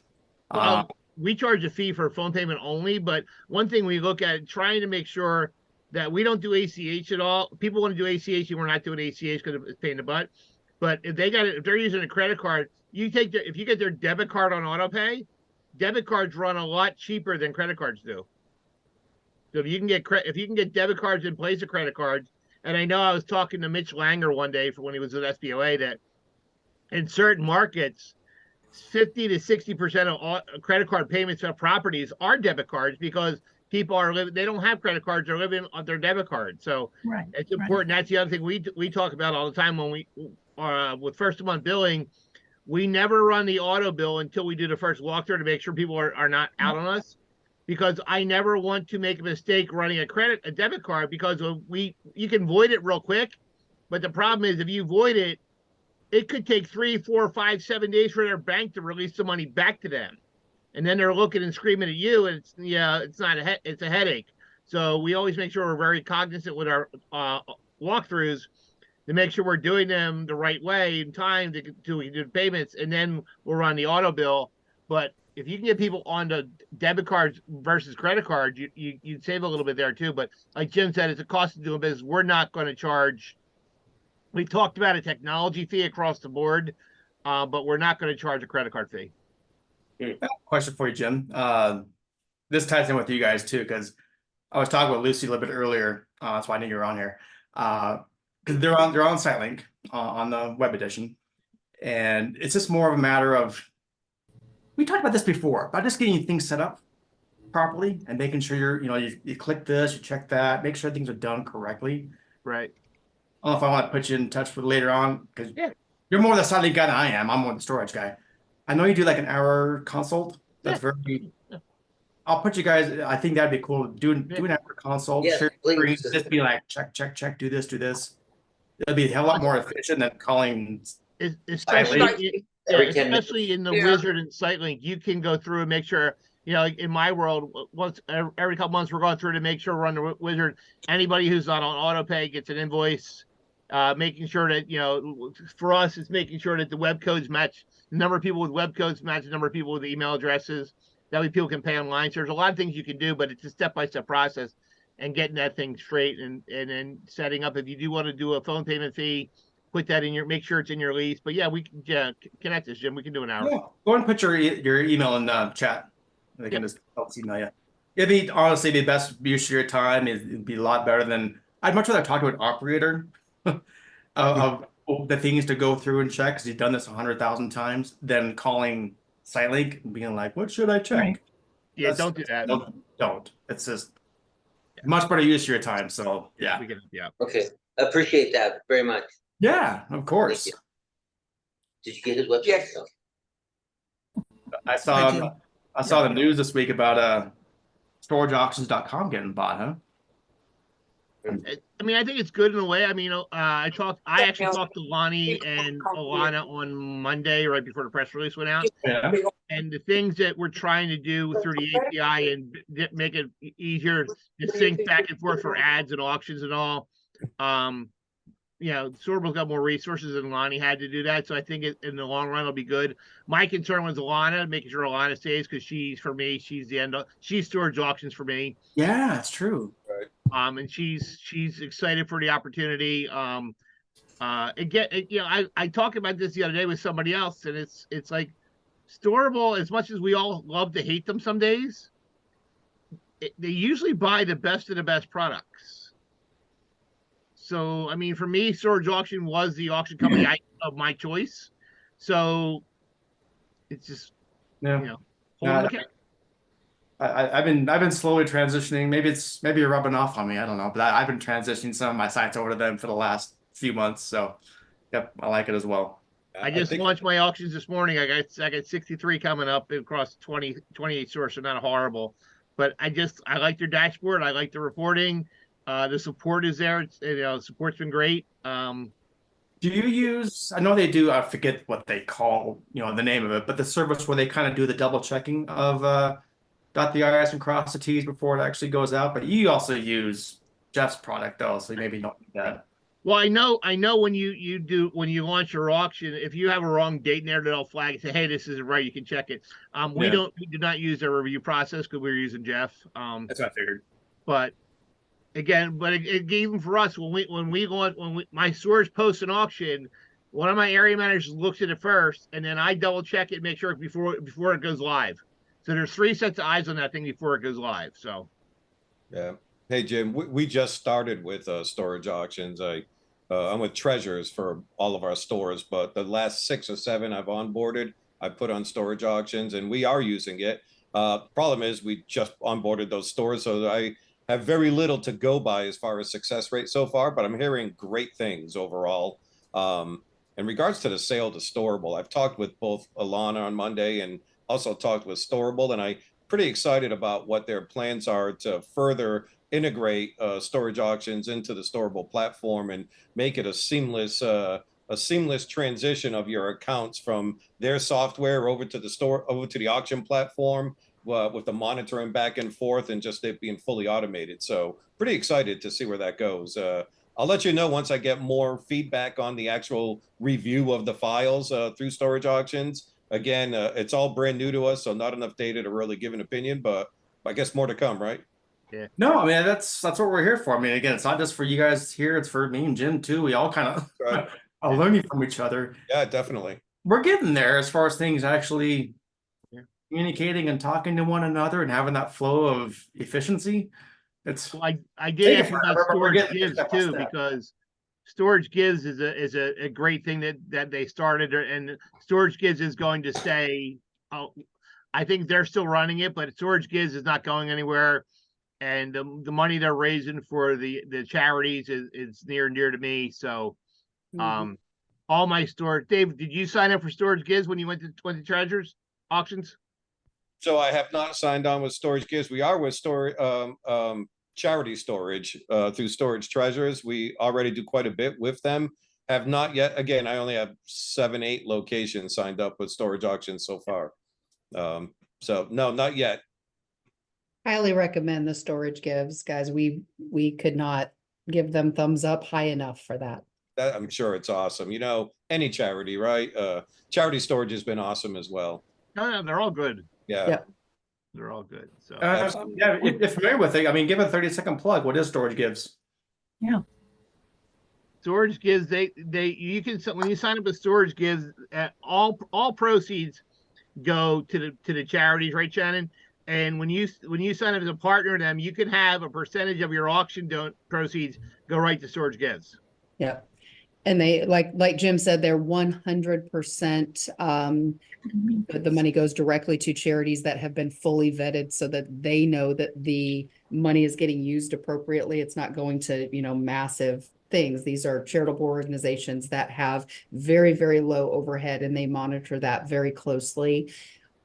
We charge a fee for phone payment only, but one thing we look at, trying to make sure that we don't do ACH at all. People want to do ACH, and we're not doing ACH because it's pain in the butt. But if they're using a credit card, if you get their debit card on auto pay, debit cards run a lot cheaper than credit cards do. So if you can get debit cards in place of credit cards, and I know I was talking to Mitch Langer one day when he was at SBOA that in certain markets, 50 to 60% of all credit card payments on properties are debit cards, because people they don't have credit cards, they're living on their debit card. So it's important. That's the other thing we talk about all the time when we with first of month billing. We never run the auto bill until we do the first walkthrough to make sure people are not out on us, because I never want to make a mistake running a debit card, because you can void it real quick, but the problem is if you void it, it could take 3, 4, 5, 7 days for their bank to release the money back to them. And then they're looking and screaming at you, and it's a headache. So we always make sure we're very cognizant with our walkthroughs. to make sure we're doing them the right way in time to do payments, and then we'll run the auto bill. But if you can get people on the debit cards versus credit cards, you'd save a little bit there too. But like Jim said, it's a cost of doing business. We're not going to charge. We talked about a technology fee across the board, but we're not going to charge a credit card fee. Question for you, Jim. This ties in with you guys too, because I was talking with Lucy a little bit earlier. That's why I knew you were on here. Because they're on SiteLink on the web edition, and it's just more of a matter of, we talked about this before, about just getting things set up properly and making sure you click this, you check that, make sure things are done correctly. Right. I don't know if I want to put you in touch with later on, because Yeah. you're more the SiteLink guy than I am. I'm more the storage guy. I know you do like an hour consult. That's very. I'll put you guys. I think that'd be cool. Do an hour consult. Yes, Share please. screen, just be like check, do this, do this. It'll be a hell of a lot more efficient than calling. Especially Every 10 minutes. especially in the Yeah. Wizard and SiteLink, you can go through and make sure, like in my world, once every couple months we're going through to make sure we're on the Wizard. Anybody who's not on auto pay gets an invoice, making sure that, for us, it's making sure that the web codes match, the number of people with web codes match the number of people with email addresses. That way people can pay online. So there's a lot of things you can do, but it's a step-by-step process and getting that thing straight and then setting up. If you do want to do a phone payment fee, put that in make sure it's in your lease. But yeah, we can connect this, Jim. We can do an hour. Yeah, go ahead and put your email in chat. They can just help email you. It'd be honestly the best use of your time. It'd be a lot better than, I'd much rather talk to an operator of the things to go through and check, because he's done this 100,000 times, than calling SiteLink and being like, what should I check? Right. Yeah, don't do that. Don't. It's just much better use of your time. So yeah. We can, yeah. Okay, appreciate that very much. Yeah, of course. Thank you. Did you get his website? Yes. I saw the news this week about storageauctions.com getting bought, huh? I mean, I think it's good in a way. I mean, I actually talked to Lonnie and Alana on Monday, right before the press release went out. Yeah. And the things that we're trying to do through the API and make it easier to sync back and forth for ads and auctions and all. Storage's got more resources than Lonnie had to do that. So I think in the long run, it'll be good. My concern was Alana, making sure Alana stays, because she's she's Storage Auctions for me. Yeah, that's true. And she's excited for the opportunity. Again, I talked about this the other day with somebody else, and it's like Storable, as much as we all love to hate them some days, they usually buy the best of the best products. So, I mean, for me, Storage Auction was the auction company of my choice. So it's just, I've been slowly transitioning. Maybe you're rubbing off on me. I don't know, but I've been transitioning some of my sites over to them for the last few months. So, yep, I like it as well. I just launched my auctions this morning. I got 63 coming up across 28 stores, so not horrible. But I like their dashboard. I like the reporting. The support is there. Support's been great. Do you use? I know they do. I forget what they call the name of it, but the service where they kind of do the double checking of dot the I's and cross the T's before it actually goes out. But you also use Jeff's product though, so maybe you don't do that. Well, I know when you launch your auction, if you have a wrong date in there, they'll flag and say, hey, this isn't right, you can check it. We do not use their review process because we're using Jeff. That's what I figured. But again, even for us, when my stores post an auction, one of my area managers looks at it first, and then I double check it, make sure before it goes live. So there's 3 sets of eyes on that thing before it goes live. So yeah. Hey Jim, we just started with Storage Auctions. I'm with Treasures for all of our stores, but the last 6 or 7 I've onboarded, I put on Storage Auctions, and we are using it. Problem is we just onboarded those stores, so I have very little to go by as far as success rate so far, but I'm hearing great things overall. In regards to the sale to Storable, I've talked with both Alana on Monday and also talked with Storable, and I'm pretty excited about what their plans are to further integrate Storage Auctions into the Storable platform and make it a seamless transition of your accounts from their software over to the auction platform with the monitoring back and forth and just it being fully automated. So pretty excited to see where that goes. I'll let you know once I get more feedback on the actual review of the files through storage auctions. Again, it's all brand new to us, so not enough data to really give an opinion, but I guess more to come, right? No, I mean that's what we're here for. I mean, again, it's not just for you guys here; it's for me and Jim too. We all kind of Right. are learning from each other. Yeah, definitely. We're getting there as far as things actually Yeah. communicating and talking to one another and having that flow of efficiency. It's Well, I did Take it ask you about forever, but we're storage getting there gives step by too, step. because storage gives is a great thing that they started, and storage gives is going to stay. I think they're still running it, but storage gives is not going anywhere. And the money they're raising for the charities is near and dear to me. So, all my storage. Dave, did you sign up for storage gives when you went to treasures auctions? So I have not signed on with Storage Gives. We are with charity storage through Storage Treasures. We already do quite a bit with them. Have not yet. Again, I only have 7, 8 locations signed up with storage auctions so far. So no, not yet. Highly recommend the storage gives, guys. We could not give them thumbs up high enough for that. That, I'm sure it's awesome. You know, any charity, right? Charity storage has been awesome as well. No, they're all good. Yeah. Yep. They're all good. So yeah, if you're familiar with it, I mean, give a 30-second plug. What is storage gives? storage gives you can, when you sign up with storage gives, all proceeds go to the charities, right, Shannon? And when you sign up as a partner to them, you can have a percentage of your auction proceeds go right to storage gives. Yeah. And they, like Jim said, they're 100%, the money goes directly to charities that have been fully vetted so that they know that the money is getting used appropriately. It's not going to, massive things. These are charitable organizations that have very, very low overhead, and they monitor that very closely.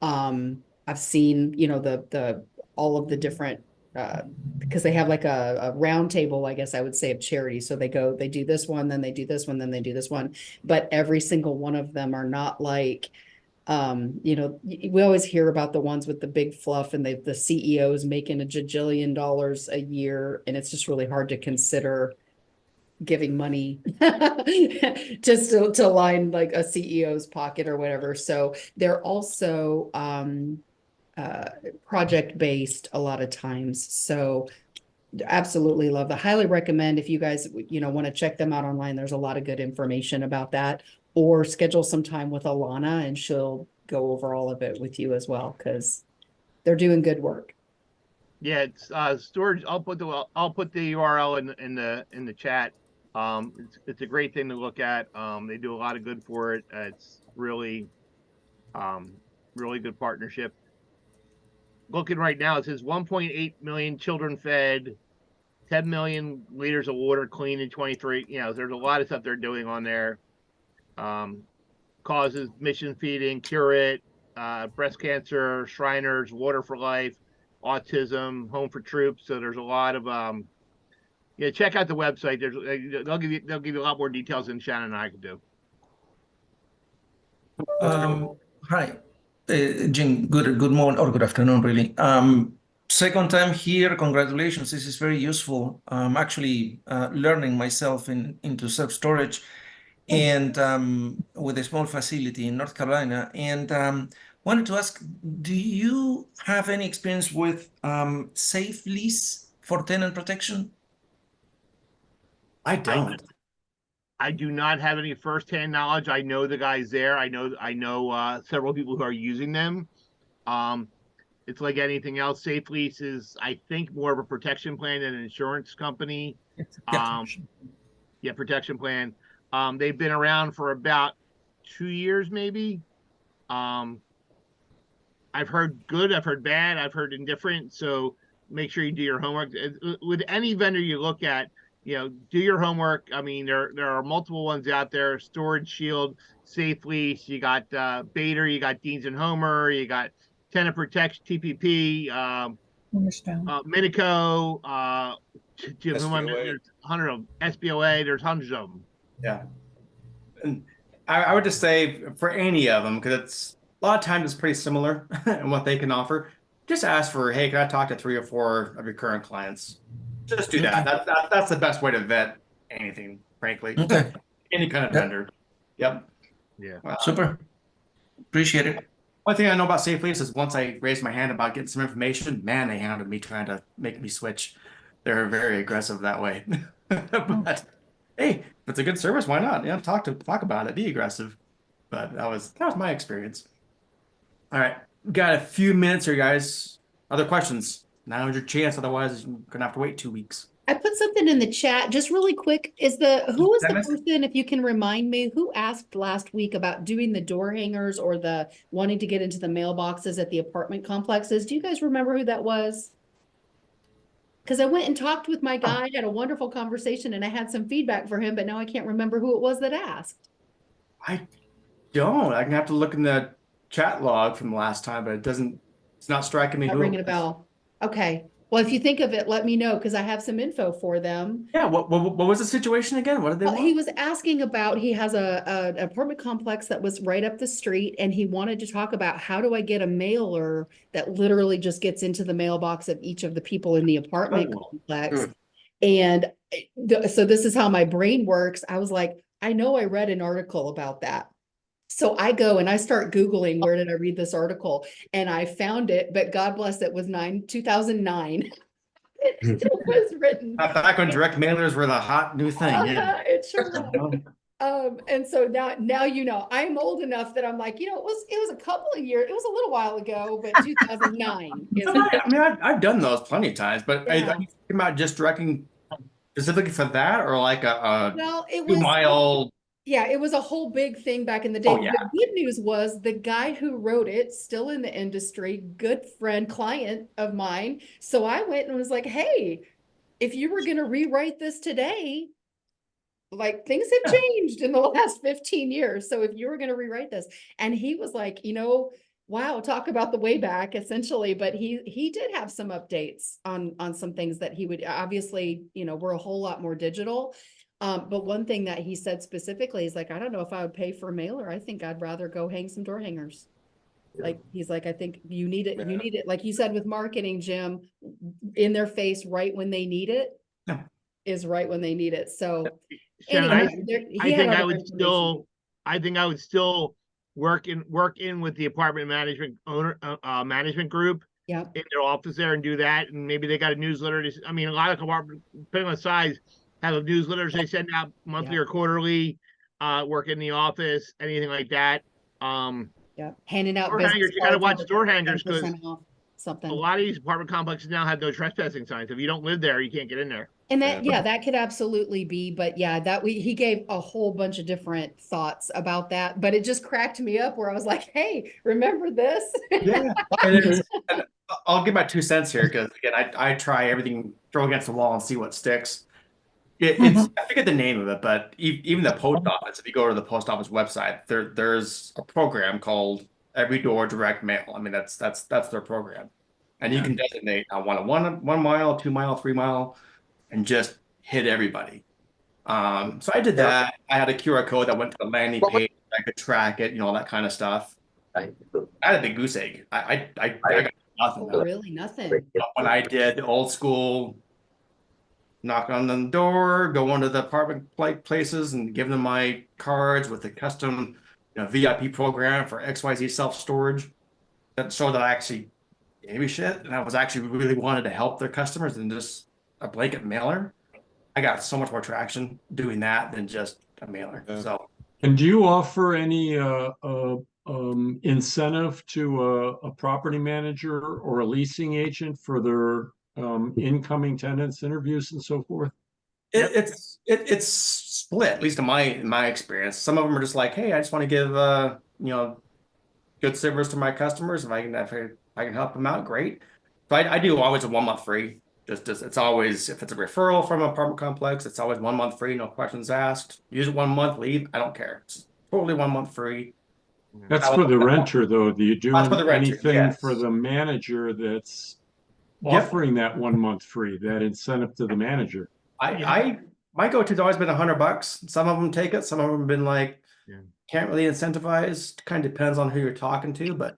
I've seen, all of the different, because they have like a round table, I guess I would say, of charities. So they do this one, then they do this one, then they do this one. But every single one of them are not like, we always hear about the ones with the big fluff and the CEOs making $1 gajillion a year. And it's just really hard to consider giving money just to line like a CEO's pocket or whatever. So they're also, project-based a lot of times. So absolutely love that. Highly recommend if you guys, want to check them out online. There's a lot of good information about that, or schedule some time with Alana and she'll go over all of it with you as well, because they're doing good work. Yeah, it's storage. I'll put the URL in the chat. It's a great thing to look at. They do a lot of good for it. It's really good partnership. Looking right now, it says 1.8 million children fed, 10 million liters of water cleaned in 23. There's a lot of stuff they're doing on there. Causes, mission feeding, cure it, breast cancer, Shriners, Water for Life, autism, Home for Troops. So there's a lot of check out the website. They'll give you a lot more details than Shannon and I could do. Hi, Jim. Good morning or good afternoon, really. Second time here. Congratulations. This is very useful. I'm actually learning myself into self-storage, and with a small facility in North Carolina. And wanted to ask, do you have any experience with safe lease for tenant protection? I don't. I do not have any firsthand knowledge. I know the guys there. I know several people who are using them. It's like anything else. Safe Lease is, I think, more of a protection plan than an insurance company. Protection plan. They've been around for about 2 years, maybe. I've heard good, I've heard bad, I've heard indifferent. So make sure you do your homework. With any vendor you look at, do your homework. I mean, there are multiple ones out there: Storage Shield, Safe Lease. You got Bader, you got Deans and Homer, you got Tenant Protection, TPP, Minico, there's 100 of them. SBOA. There's hundreds of them. Yeah, and I would just say for any of them, because it's a lot of times it's pretty similar in what they can offer. Just ask for, hey, can I talk to 3 or 4 of your current clients? Just do that. That's the best way to vet anything, frankly. Okay, Any kind of Yeah. vendor. Yep. Yeah. super. Appreciate it. One thing I know about Safe Lease is once I raised my hand about getting some information, man, they hounded me trying to make me switch. They're very aggressive that way. But hey, if it's a good service, why not? You know, talk about it, be aggressive. But that was my experience. All right, got a few minutes here, guys. Other questions? Now is your chance. Otherwise, you're gonna have to wait 2 weeks. I put something in the chat, just really quick. Who was the Dennis? person, if you can remind me, who asked last week about doing the door hangers or the wanting to get into the mailboxes at the apartment complexes? Do you guys remember who that was? Because I went and talked with my guy, had a wonderful conversation, and I had some feedback for him, but now I can't remember who it was that asked. I don't. I can have to look in the chat log from last time, but it's not striking me Not who it ringing a was. bell. Okay. Well, if you think of it, let me know because I have some info for them. Yeah, what was the situation again? What did they Well, want? he was asking about, he has an apartment complex that was right up the street, and he wanted to talk about how do I get a mailer that literally just gets into the mailbox of each of the people in the apartment Oh. complex. And so this is how my brain works. I was like, I know I read an article about that. So I go and I start Googling, where did I read this article? And I found it, but God bless it was 2009. It was written. Back when direct mailers were the hot new thing. Yeah. It sure was. And so now you know, I'm old enough that I'm like, it was a couple of years, it was a little while ago, but 2009 is I mean, I've done those plenty of times, but are you Yeah. thinking about just directing specifically for that, or like a well, it 2 was mile? yeah, it was a whole big thing back in the day. Oh, yeah. The good news was the guy who wrote it, still in the industry, good friend, client of mine. So I went and was like, hey, if you were going to rewrite this today, like things have changed in the last 15 years. So if you were going to rewrite this, and he was like, wow, talk about the way back essentially, but he did have some updates on some things that he would obviously, we're a whole lot more digital. But one thing that he said specifically is like, I don't know if I would pay for a mailer. I think I'd rather go hang some door hangers. Like, he's like, I think you need it. You need it. Like you said with marketing, Jim, in their face right when they need it is right when they need it. So Shannon, anyway, I think I would still work in with the apartment management management group in their office there and do that. And maybe they got a newsletter. I mean, a lot of apartment, depending on the size, have newsletters they send out monthly or quarterly, work in the office, anything like that. Handing out door hangers, you got to watch door hangers because something. A lot of these apartment complexes now have no trespassing signs. If you don't live there, you can't get in there. And that, that could absolutely be, but he gave a whole bunch of different thoughts about that, but it just cracked me up where I was like, hey, remember this? Yeah. And I'll give my 2 cents here because again, I try everything, throw against the wall and see what sticks. It's I forget the name of it, but even the post office, if you go to the post office website, there's a program called Every Door Direct Mail. I mean, that's their program. And you can designate I want a 1 mile, 2 mile, 3 mile, and just hit everybody. So I did that. I had a QR code that went to the landing page. I could track it, all that kind of stuff. I had a big goose egg. I got nothing. Really nothing. But when I did old school, knock on the door, go into the apartment places and give them my cards with a custom VIP program for XYZ self-storage, that showed that I actually gave a shit and I was actually really wanted to help their customers than just a blanket mailer. I got so much more traction doing that than just a mailer. So, and do you offer any incentive to a property manager or a leasing agent for their incoming tenants interviews and so forth? It's split, at least in my experience. Some of them are just like, hey, I just want to give good service to my customers. If I can help them out, great. So I do always a 1 month free. Just it's always, if it's a referral from an apartment complex, it's always 1 month free, no questions asked. Use it 1 month, leave. I don't care. It's totally 1 month free. That's for the renter, though. Do you do anything for the manager that's offering that 1 month free, that incentive to the manager? My go-to's always been $100. Some of them take it. Some of them have been like, can't really incentivize. Kind of depends on who you're talking to, but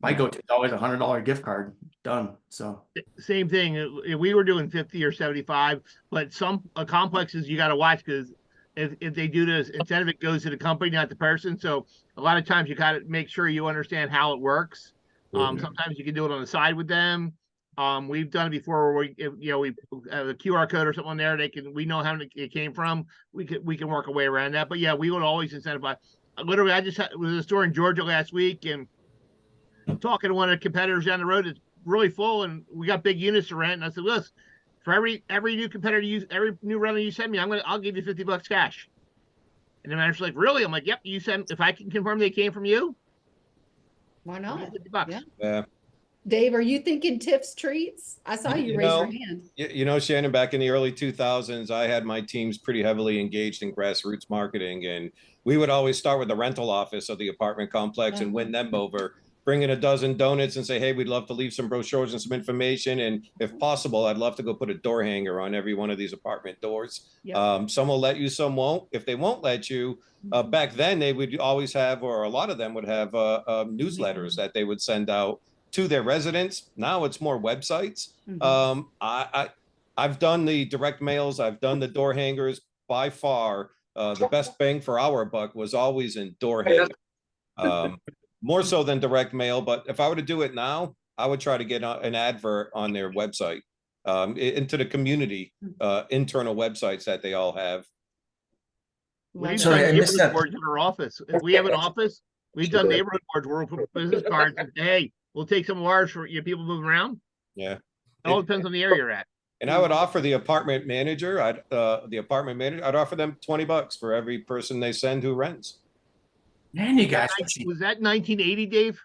My go-to is always $100 gift card. Done. So Same thing. We were doing 50 or 75, but some complexes you got to watch because if they do this, instead of it goes to the company, not the person. So a lot of times you got to make sure you understand how it works. Sometimes you can do it on the side with them. We've done it before where we have a QR code or something on there. We know how it came from. We can work our way around that. But yeah, we would always incentivize. Literally, I just was at a store in Georgia last week and talking to one of the competitors down the road. It's really full, and we got big units to rent. And I said, listen, for every new competitor every new rental you send me, I'll give you $50 cash. And the manager's like, really? I'm like, yep. You send if I can confirm they came from you. Why not? $50. Yeah. Dave, are you thinking Tips Treats? I saw you raise your hand. You know, Shannon, back in the early 2000s, I had my teams pretty heavily engaged in grassroots marketing, and we would always start with the rental office of the apartment complex and win them over. Bring in a dozen donuts and say, hey, we'd love to leave some brochures and some information. And if possible, I'd love to go put a door hanger on every one of these apartment doors. Yep. Some will let you, some won't. If they won't let you, back then they would always have, or a lot of them would have newsletters that they would send out to their residents. Now it's more websites. I've done the direct mails. I've done the door hangers. By far, the best bang for our buck was always in door hanger. More so than direct mail, but if I were to do it now, I would try to get an advert on their website, into the community, internal websites that they all have. We've done neighborhood boards in our office. If we have an office, we've done neighborhood boards where we'll put business cards and say, hey, we'll take some of ours for people moving around. Yeah. It all depends on the area you're at. And I would offer the apartment manager, I'd offer them $20 for every person they send who rents. Man, you guys. Was that 1980, Dave?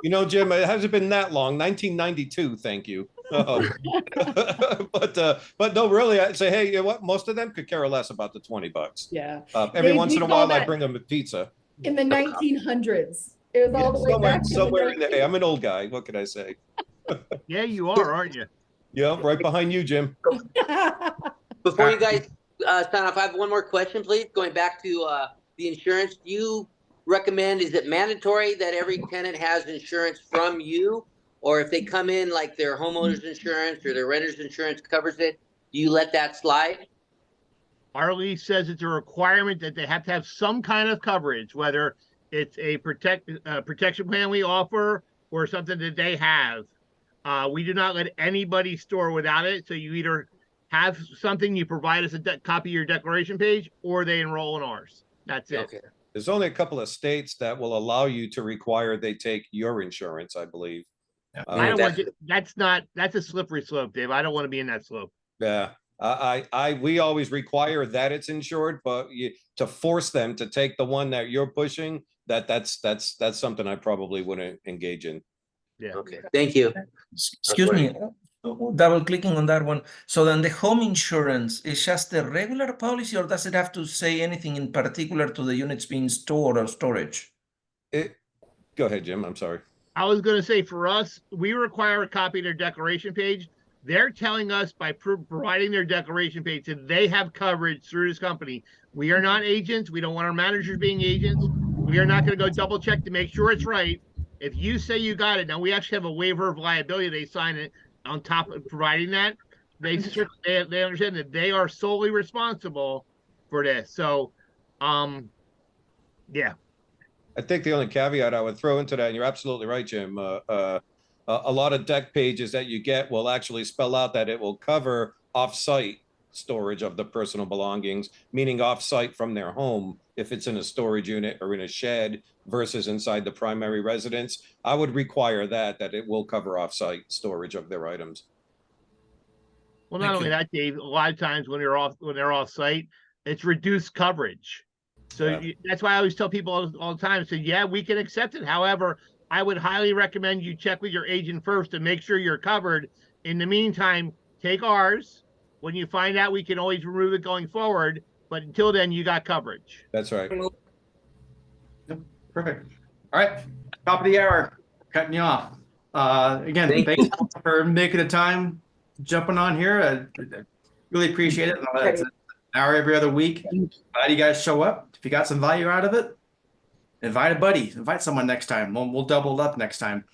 You know, Jim, it hasn't been that long. 1992, thank you. But no, really, I'd say, hey, you know what? Most of them could care less about the $20. Yeah. Every once in a while, I bring them a pizza. In the 1900s. It was all the way back somewhere in there. Hey, I'm an old guy. What can I say? Yeah, you are, aren't you? Yeah, right behind you, Jim. Before you guys sign off, I have one more question, please. Going back to the insurance, do you recommend, is it mandatory that every tenant has insurance from you? Or if they come in like their homeowner's insurance or their renter's insurance covers it, do you let that slide? Our lease says it's a requirement that they have to have some kind of coverage, whether it's a protection plan we offer or something that they have. We do not let anybody store without it. So you either have something, you provide us a copy of your declaration page, or they enroll in ours. That's it. Okay. There's only a couple of states that will allow you to require they take your insurance, I believe. I don't want to, that's a slippery slope, Dave. I don't want to be in that slope. Yeah. We always require that it's insured, but to force them to take the one that you're pushing, that's something I probably wouldn't engage in. Yeah. Okay. Thank you. Excuse me, double clicking on that one. So then the home insurance is just the regular policy, or does it have to say anything in particular to the units being stored or storage? Go ahead, Jim. I'm sorry. I was going to say, for us, we require a copy of their declaration page. They're telling us by providing their declaration page that they have coverage through this company. We are not agents. We don't want our managers being agents. We are not going to go double check to make sure it's right. If you say you got it, now we actually have a waiver of liability. They sign it on top of providing that. They understand that they are solely responsible for this. So, yeah. I think the only caveat I would throw into that, and you're absolutely right, Jim, a lot of deck pages that you get will actually spell out that it will cover off-site storage of the personal belongings, meaning off-site from their home, if it's in a storage unit or in a shed versus inside the primary residence. I would require that it will cover off-site storage of their items. Well, not only that, Dave, a lot of times when they're off-site, it's reduced coverage. So that's why I always tell people all the time, say, yeah, we can accept it. However, I would highly recommend you check with your agent first to make sure you're covered. In the meantime, take ours. When you find out, we can always remove it going forward. But until then, you got coverage. That's right. Yep, perfect. All right, top of the hour, cutting you off. Again, thanks for making the time, jumping on here. I really appreciate it. It's an hour every other week. Glad you guys show up. If you got some value out of it, invite a buddy, invite someone next time. We'll double it up next time.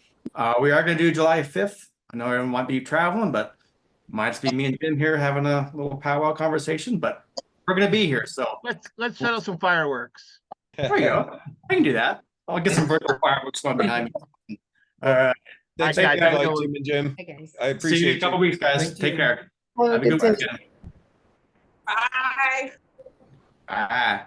We are going to do July 5th. I know everyone might be traveling, but might just be me and Jim here having a little powwow conversation, but we're going to be here. So Let's settle some fireworks. there you go. I can do that. I'll get some virtual fireworks going behind me. All right. Thanks All for right, the guys, invite, go. Jim and Jim. Hey, guys. I See you in appreciate a couple you. weeks, guys. Thank Take you. care. Have a Have a good good day. weekend. Bye. Bye.